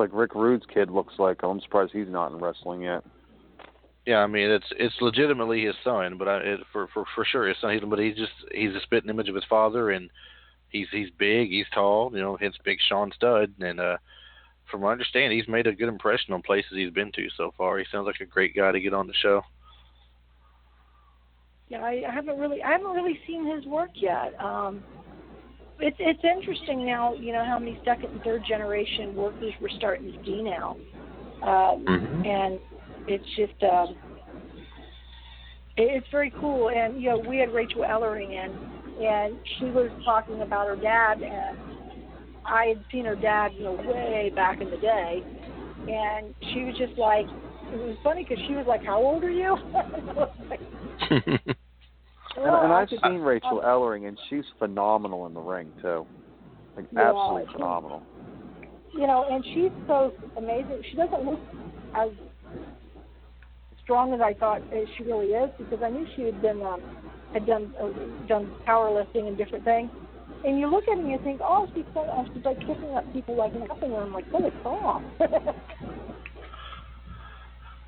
like Rick Rude's kid looks like. I'm surprised he's not in wrestling yet. Yeah, I mean it's legitimately his son, but for sure his son. But he's a spitting image of his father, and he's big, he's tall, hence Big Sean Stud, and from what I understand, he's made a good impression on places he's been to so far. He sounds like a great guy to get on the show. Yeah, I haven't really seen his work yet. It's interesting now, how many second and third generation workers we're starting to see now, and it's just it's very cool. And we had Rachel Ellering in, and she was talking about her dad, and I had seen her dad, way back in the day, and she was just like, it was funny because she was like, "How old are you?" And I've seen Rachel Ellering, and she's phenomenal in the ring too, absolutely phenomenal. And she's so amazing. She doesn't look as strong as I thought she really is, because I knew she had been done powerlifting and different things. And you look at her and you think, oh, she's like kicking up people like nothing. And I'm like, holy crap.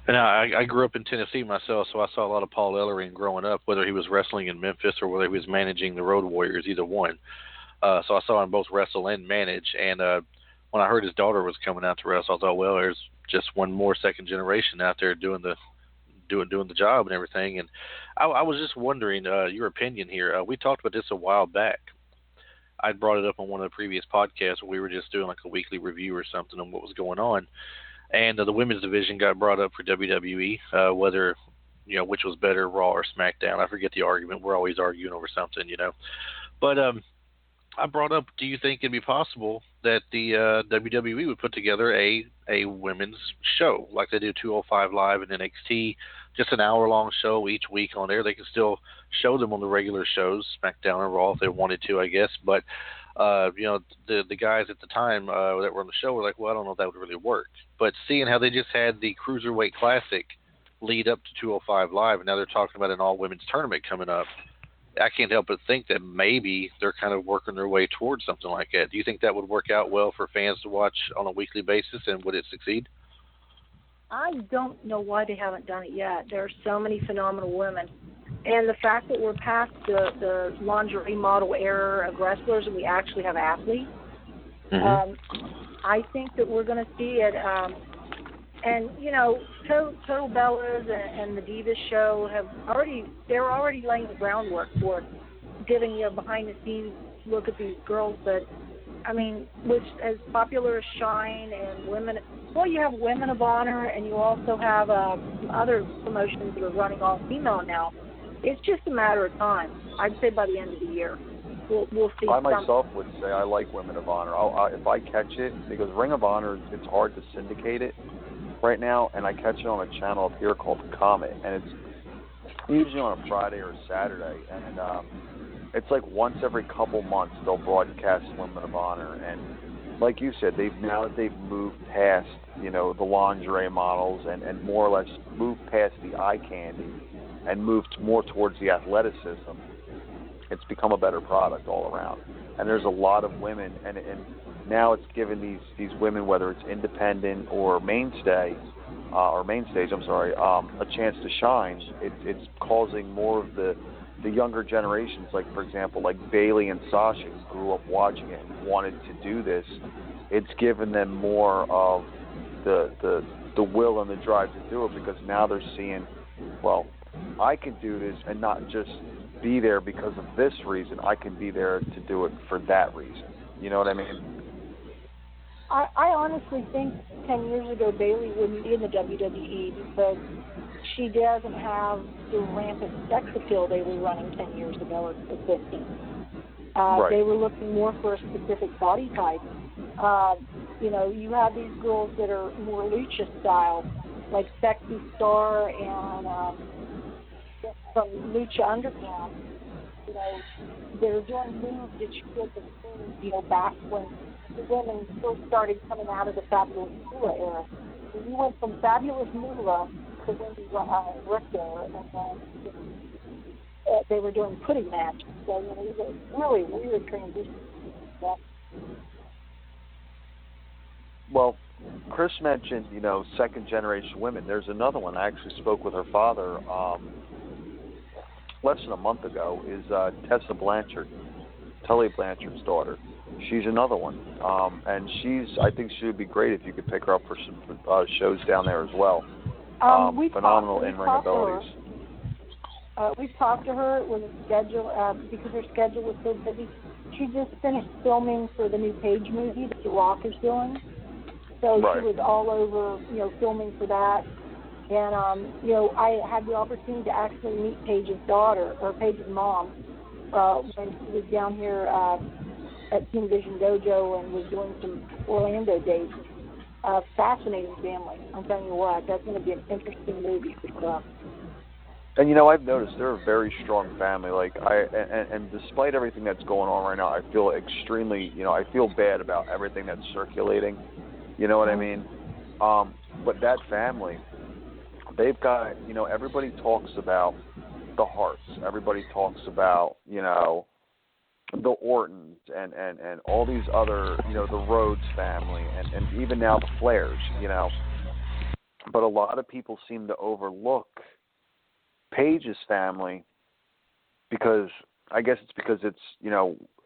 And I grew up in Tennessee myself, so I saw a lot of Paul Ellering growing up, whether he was wrestling in Memphis or whether he was managing the Road Warriors, either one. So I saw him both wrestle and manage. And when I heard his daughter was coming out to wrestle, I thought, well, there's just one more second generation out there doing the job and everything. And I was just wondering your opinion here. We talked about this a while back. I brought it up on one of the previous podcasts where we were just doing like a weekly review or something on what was going on. And the women's division got brought up for WWE, whether, which was better, Raw or SmackDown. I forget the argument. We're always arguing over something, But I brought up, do you think it'd be possible that the WWE would put together a women's show like they do 205 Live and NXT, just an hour-long show each week on there? They can still show them on the regular shows, SmackDown and Raw, if they wanted to, I guess. But, the guys at the time that were on the show were like, well, I don't know if that would really work. But seeing how they just had the Cruiserweight Classic lead up to 205 Live, and now they're talking about an all-women's tournament coming up, I can't help but think that maybe they're kind of working their way towards something like that. Do you think that would work out well for fans to watch on a weekly basis, and would it succeed? I don't know why they haven't done it yet. There are so many phenomenal women. And the fact that we're past the lingerie model era of wrestlers and we actually have athletes, I think that we're going to see it. And, Total Bellas and the Divas show they're already laying the groundwork for giving you a behind-the-scenes look at these girls. But, I mean, which as popular as Shine and Women, well, you have Women of Honor, and you also have some other promotions that are running all female now. It's just a matter of time. I'd say by the end of the year, we'll see. I myself would say I like Women of Honor. If I catch it, because Ring of Honor, it's hard to syndicate it right now, and I catch it on a channel up here called Comet, and it's usually on a Friday or a Saturday, and it's like once every couple months they'll broadcast Women of Honor, and like you said, they've moved past the lingerie models and more or less moved past the eye candy and moved more towards the athleticism. It's become a better product all around, and there's a lot of women, and now it's given these women, whether it's independent or mainstage, a chance to shine. It's causing more of the younger generations, like for example, like Bayley and Sasha, who grew up watching it and wanted to do this. It's given them more of the will and the drive to do it, because now they're seeing, well, I can do this and not just be there because of this reason. I can be there to do it for that reason. You know what I mean? I honestly think 10 years ago Bayley wouldn't be in the WWE because she doesn't have the rampant sex appeal they were running 10 years ago or 15. Right. They were looking more for a specific body type. You have these girls that are more lucha style, like Sexy Star and from Lucha Underground. They're doing moves that you could have back when the women first started coming out of the Fabulous Moolah era. So you went from Fabulous Moolah to Wendy Richter, and then they were doing pudding matches. So it was a really weird transition. Well, Chris mentioned, second generation women. There's another one. I actually spoke with her father less than a month ago. Is Tessa Blanchard, Tully Blanchard's daughter. She's another one, and I think she would be great if you could pick her up for some shows down there as well. Phenomenal in-ring abilities. We've talked to her. It was a schedule because her schedule was so busy. She just finished filming for the new Page movie that The Rock is doing. So right. She was all over, filming for that. And, I had the opportunity to actually meet Paige's daughter, or Paige's mom, when she was down here at Team Vision Dojo and was doing some Orlando dates. Fascinating family. I'm telling you what, that's going to be an interesting movie for them. And I've noticed they're a very strong family. Like and despite everything that's going on right now, I feel extremely, I feel bad about everything that's circulating. You know what I mean? But that family, they've got, everybody talks about the Harts. Everybody talks about, the Ortons and all these other, the Rhodes family and even now the Flairs, But a lot of people seem to overlook Paige's family because it's,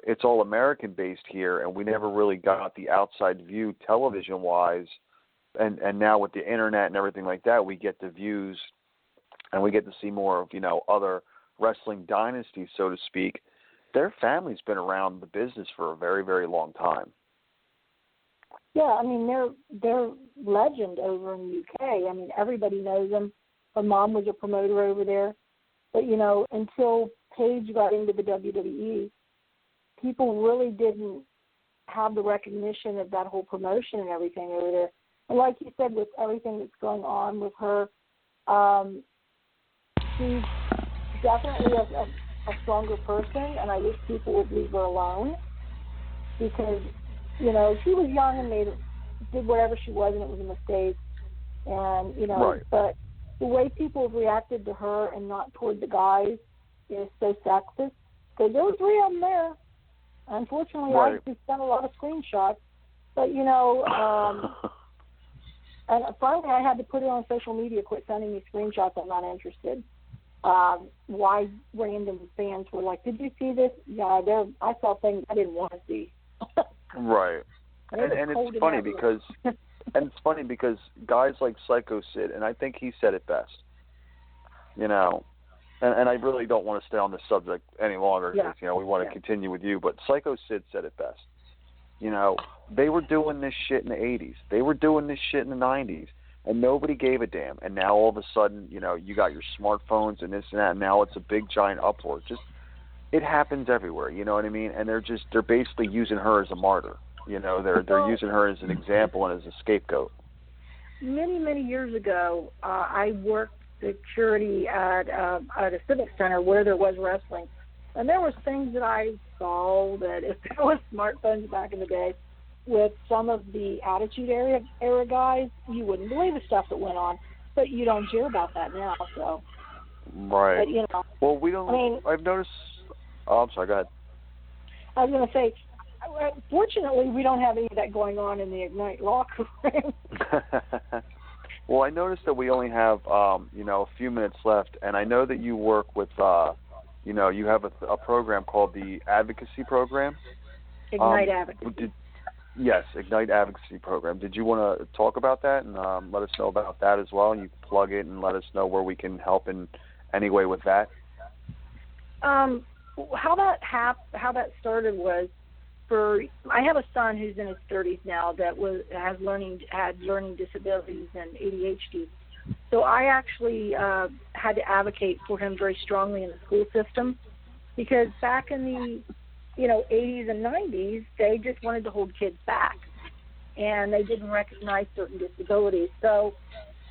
it's all American based here, and we never really got the outside view television wise. And now with the internet and everything like that, we get the views and we get to see more of, other wrestling dynasties, so to speak. Their family's been around the business for a very, very long time. Yeah, I mean, they're legend over in the UK. I mean, everybody knows them. Her mom was a promoter over there. But, until Paige got into the WWE, people really didn't have the recognition of that whole promotion and everything over there. And like you said, with everything that's going on with her, she's definitely a stronger person, and I wish people would leave her alone because, she was young and did whatever she was, and it was a mistake. And, right. But the way people have reacted to her and not toward the guys is so sexist. Because there were 3 of them there. Unfortunately, right. I just sent a lot of screenshots. But, and finally I had to put it on social media, quit sending me screenshots, I'm not interested. Why random fans were like, did you see this? Yeah, I saw things I didn't want to see. Right. And it's funny because and it's funny because guys like Psycho Sid, and I think he said it best, and I really don't want to stay on this subject any longer because, we want to continue with you, but Psycho Sid said it best. They were doing this shit in the 80s. They were doing this shit in the 90s, and nobody gave a damn. And now all of a sudden, you got your smartphones and this and that, and now it's a big, giant uproar. It happens everywhere, you know what I mean? And they're basically using her as a martyr. They're using her as an example and as a scapegoat. Many, many years ago, I worked security at a civic center where there was wrestling. And there was things that I saw that if there was smartphones back in the day with some of the Attitude Era guys, you wouldn't believe the stuff that went on. But you don't hear about that now, so. Right. But, well, we don't. I've noticed. Oh, I'm sorry. Go ahead. I was going to say, fortunately, we don't have any of that going on in the Ignite locker room. Well, I noticed that we only have, a few minutes left, and I know that you work with, you have a program called the Advocacy Program. Ignite Advocacy. Yes, Ignite Advocacy Program. Did you want to talk about that and let us know about that as well? And you can plug it and let us know where we can help in any way with that. How that started was I have a son who's in his 30s now that had learning disabilities and ADHD. So I actually had to advocate for him very strongly in the school system because back in the 80s and 90s, they just wanted to hold kids back, and they didn't recognize certain disabilities. So,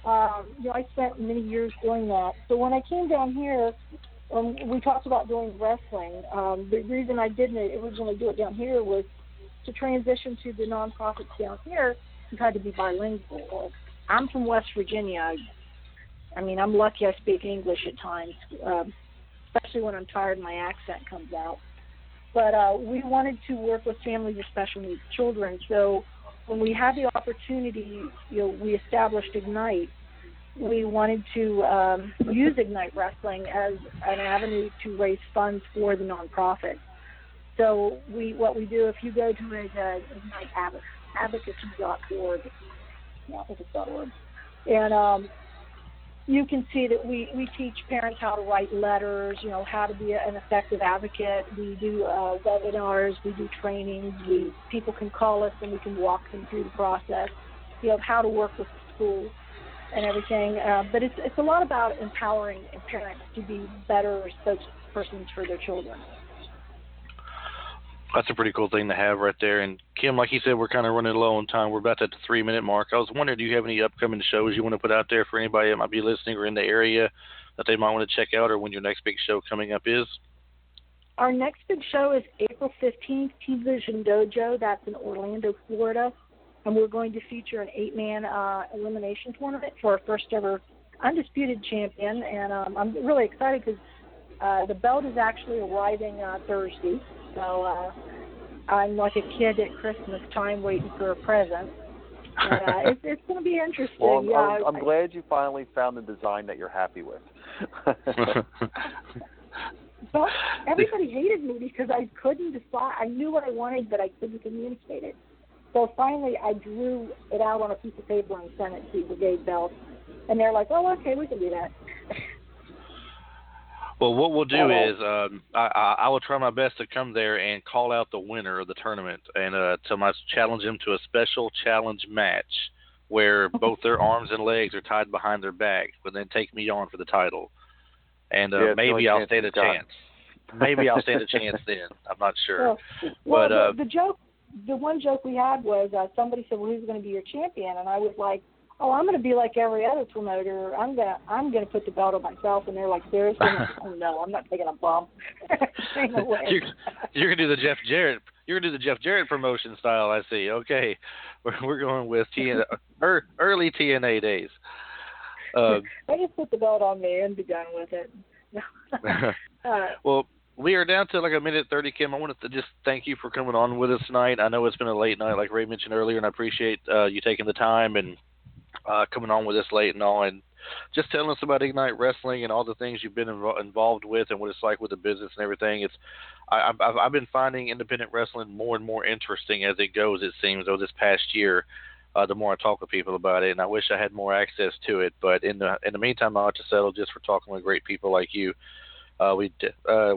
I spent many years doing that. So when I came down here, we talked about doing wrestling. The reason I didn't originally do it down here was to transition to the nonprofits down here. You had to be bilingual. I'm from West Virginia. I mean, I'm lucky I speak English at times, especially when I'm tired and my accent comes out. But we wanted to work with families with special needs children. So when we had the opportunity, we established Ignite. We wanted to use Ignite Wrestling as an avenue to raise funds for the nonprofit. So what we do, if you go to Ignite advocacy.org, and you can see that we teach parents how to write letters, how to be an effective advocate. We do webinars, we do trainings. People can call us and we can walk them through the process, of how to work with the school and everything. But it's a lot about empowering parents to be better spokespersons for their children. That's a pretty cool thing to have right there. And Kim, like you said, we're kind of running low on time. We're about at the 3-minute mark. I was wondering, do you have any upcoming shows you want to put out there for anybody that might be listening or in the area that they might want to check out, or when your next big show coming up is? Our next big show is April 15th, T-Vision Dojo. That's in Orlando, Florida. And we're going to feature an 8-man elimination tournament for our first ever undisputed champion. And I'm really excited because the belt is actually arriving Thursday. So I'm like a kid at Christmas time waiting for a present. And, it's going to be interesting. Well, I'm glad you finally found the design that you're happy with. Well, everybody hated me because I couldn't decide. I knew what I wanted, but I couldn't communicate it. So finally, I drew it out on a piece of paper and sent it to Brigade Belt. And they're like, oh, okay, we can do that. Well, what we'll do is I will try my best to come there and call out the winner of the tournament and challenge them to a special challenge match where both their arms and legs are tied behind their back, but then take me on for the title. And maybe I'll stand a chance. Maybe I'll stand a chance then. I'm not sure. Well, the one joke we had was somebody said, well, who's going to be your champion? And I was like, oh, I'm going to be like every other promoter. I'm going to put the belt on myself. And they're like, seriously? Oh, no, I'm not taking a bump. You're going to do the Jeff Jarrett. You're going to do the Jeff Jarrett promotion style, I see. Okay. We're going with early TNA days. I just put the belt on me and be done with it. Well, we are down to like a minute 30, Kim. I wanted to just thank you for coming on with us tonight. I know it's been a late night, like Ray mentioned earlier, and I appreciate you taking the time and coming on with us late and all, and just telling us about Ignite Wrestling and all the things you've been involved with and what it's like with the business and everything. I've been finding independent wrestling more and more interesting as it goes, it seems, over this past year. The more I talk with people about it, and I wish I had more access to it. But in the meantime, I'll have to settle just for talking with great people like you. We'll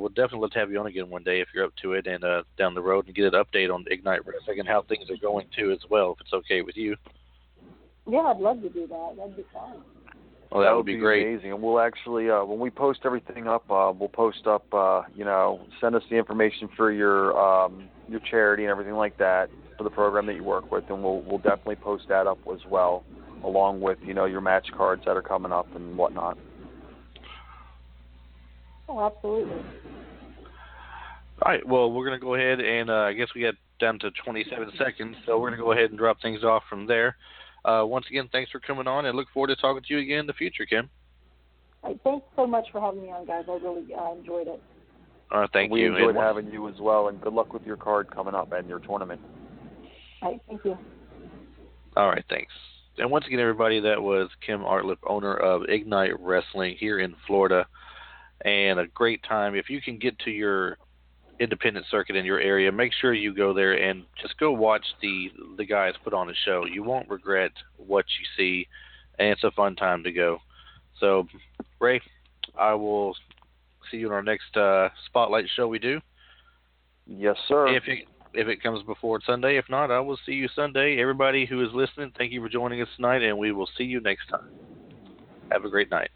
definitely love to have you on again one day if you're up to it, and down the road, and get an update on Ignite Wrestling and how things are going too as well, if it's okay with you. Yeah, I'd love to do that. That'd be fun. Well, that would be great. Amazing. And we'll actually, when we post everything up, we'll post up, send us the information for your charity and everything like that for the program that you work with, and we'll definitely post that up as well, along with, your match cards that are coming up and whatnot. Oh, absolutely. All right, well, we're going to go ahead and I guess we got down to 27 seconds, so we're going to go ahead and drop things off from there. Once again, thanks for coming on, and look forward to talking to you again in the future, Kim. Thanks so much for having me on, guys. I really enjoyed it. All right, thank you. We enjoyed having you as well, and good luck with your card coming up and your tournament. All right, thank you. All right, thanks. And once again, everybody, that was Kim Artlip, owner of Ignite Wrestling here in Florida, and a great time. If you can get to your independent circuit in your area, make sure you go there and just go watch the guys put on a show. You won't regret what you see, and it's a fun time to go. So, Ray, I will see you on our next Spotlight show we do. Yes, sir. If it comes before Sunday. If not, I will see you Sunday. Everybody who is listening, thank you for joining us tonight, and we will see you next time. Have a great night.